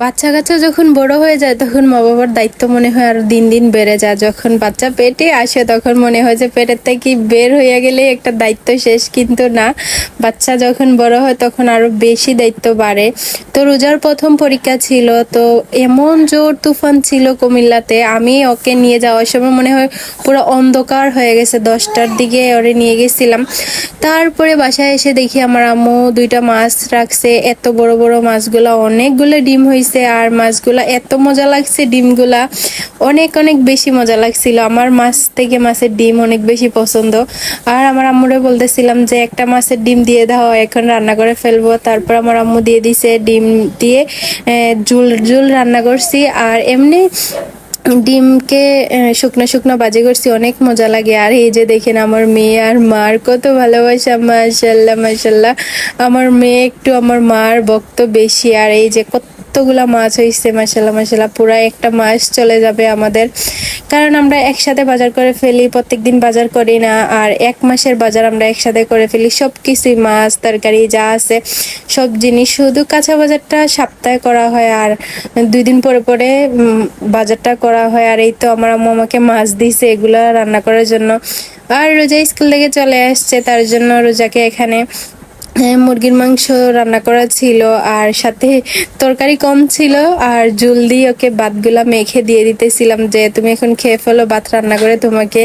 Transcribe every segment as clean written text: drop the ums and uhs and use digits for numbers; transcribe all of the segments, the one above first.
বাচ্চা কাচ্চা যখন বড় হয়ে যায় তখন মা বাবার দায়িত্ব মনে হয় আরো দিন দিন বেড়ে যায়। যখন বাচ্চা পেটে আসে তখন মনে হয় যে পেটের থেকে বের হয়ে গেলে একটা দায়িত্ব শেষ, কিন্তু না, বাচ্চা যখন বড় হয় তখন আরো বেশি দায়িত্ব বাড়ে। তো রোজার প্রথম পরীক্ষা ছিল, তো এমন জোর তুফান ছিল কুমিল্লাতে, আমি ওকে নিয়ে যাওয়ার সময় মনে হয় পুরো অন্ধকার হয়ে গেছে। 10টার দিকে ওরে নিয়ে গেছিলাম। তারপরে বাসায় এসে দেখি আমার আম্মু 2টা মাছ রাখছে, এত বড় বড় মাছগুলা, অনেকগুলো ডিম হয়েছে। আর মাছগুলা এত মজা লাগছে, ডিমগুলা অনেক অনেক বেশি মজা লাগছিল। আমার মাছ থেকে মাছের ডিম অনেক বেশি পছন্দ। আর আমার আম্মুরে বলতেছিলাম যে একটা মাছের ডিম দিয়ে দাও, এখন রান্না করে ফেলবো। তারপর আমার আম্মু দিয়ে দিছে, ডিম দিয়ে ঝুল ঝুল রান্না করছি। আর এমনি ডিমকে শুকনো শুকনো বাজি করছি, অনেক মজা লাগে। আর এই যে দেখেন আমার মেয়ে আর মার কত ভালোবাসা, মাশাল্লাহ মাশাল্লাহ। আমার মেয়ে একটু আমার মার ভক্ত বেশি। আর এই যে কতগুলা মাছ হয়েছে, মাশাল্লাহ মাশাল্লাহ, পুরা একটা মাস চলে যাবে আমাদের, কারণ আমরা একসাথে বাজার করে ফেলি, প্রত্যেকদিন বাজার করি না। আর 1 মাসের বাজার আমরা একসাথে করে ফেলি, সবকিছুই মাছ তরকারি যা আছে সব জিনিস। শুধু কাঁচা বাজারটা সপ্তাহে করা হয়, আর 2 দিন পরে পরে বাজারটা করা হয়। আর এই তো আমার আম্মু আমাকে মাছ দিছে এগুলা রান্না করার জন্য। আর রোজা স্কুল থেকে চলে আসছে, তার জন্য রোজাকে এখানে মুরগির মাংস রান্না করা ছিল, আর সাথে তরকারি কম ছিল। আর জল দিয়ে ওকে ভাতগুলা মেখে দিয়ে দিতেছিলাম যে তুমি এখন খেয়ে ফেলো, ভাত রান্না করে তোমাকে,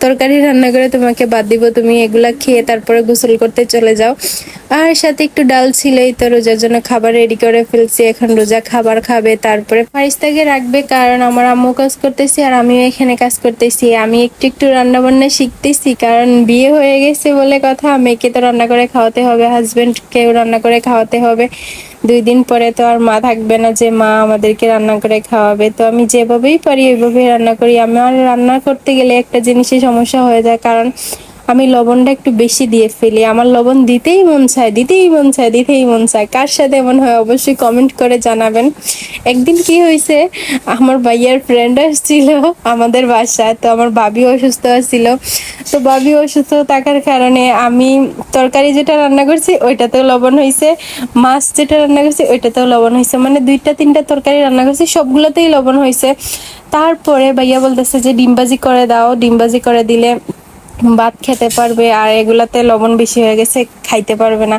তরকারি রান্না করে তোমাকে ভাত দিব, তুমি এগুলা খেয়ে তারপরে গোসল করতে চলে যাও। আর সাথে একটু ডাল ছিলই, তো রোজার জন্য খাবার রেডি করে ফেলছি। এখন রোজা খাবার খাবে, তারপরে ফারিস্তাকে রাখবে, কারণ আমার আম্মু কাজ করতেছি আর আমিও এখানে কাজ করতেছি। আমি একটু একটু রান্না বান্না শিখতেছি, কারণ বিয়ে হয়ে গেছে বলে কথা, মেয়েকে তো রান্না করে খাওয়াতে হবে, হাজবেন্ডকেও রান্না করে খাওয়াতে হবে। 2 দিন পরে তো আর মা থাকবে না যে মা আমাদেরকে রান্না করে খাওয়াবে। তো আমি যেভাবেই পারি ওইভাবেই রান্না করি। আমার রান্না করতে গেলে একটা জিনিসের সমস্যা হয়ে যায়, কারণ আমি লবণটা একটু বেশি দিয়ে ফেলি। আমার লবণ দিতেই মন চায়, দিতেই মন চায়, দিতেই মন চায়। কার সাথে এমন হয় অবশ্যই কমেন্ট করে জানাবেন। একদিন কি হয়েছে, আমার ভাইয়ার ফ্রেন্ড আসছিল আমাদের বাসায়, তো আমার ভাবি অসুস্থ ছিল। তো ভাবি অসুস্থ থাকার কারণে আমি তরকারি যেটা রান্না করছি ওইটাতেও লবণ হয়েছে, মাছ যেটা রান্না করছি ওইটাতেও লবণ হয়েছে, মানে 2টা 3টা তরকারি রান্না করছি সবগুলোতেই লবণ হয়েছে। তারপরে ভাইয়া বলতেছে যে ডিমবাজি করে দাও, ডিমবাজি করে দিলে ভাত খেতে পারবে, আর এগুলাতে লবণ বেশি হয়ে গেছে, খাইতে পারবে না।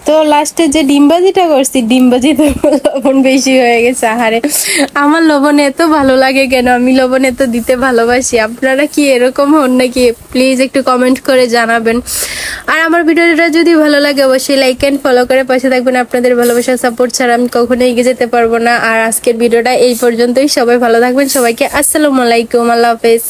তো লাস্টে যে ডিমবাজিটা করছি, ডিমবাজিতে লবণ বেশি হয়ে গেছে। আহারে, আমার লবণ এত ভালো লাগে কেন, আমি লবণ এত দিতে ভালোবাসি। আপনারা কি এরকম হন নাকি? প্লিজ একটু কমেন্ট করে জানাবেন। আর আমার ভিডিওটা যদি ভালো লাগে অবশ্যই লাইক এন্ড ফলো করে পাশে থাকবেন। আপনাদের ভালোবাসা সাপোর্ট ছাড়া আমি কখনো এগিয়ে যেতে পারবো না। আর আজকের ভিডিওটা এই পর্যন্তই। সবাই ভালো থাকবেন, সবাইকে আসসালামু আলাইকুম, আল্লাহ হাফেজ।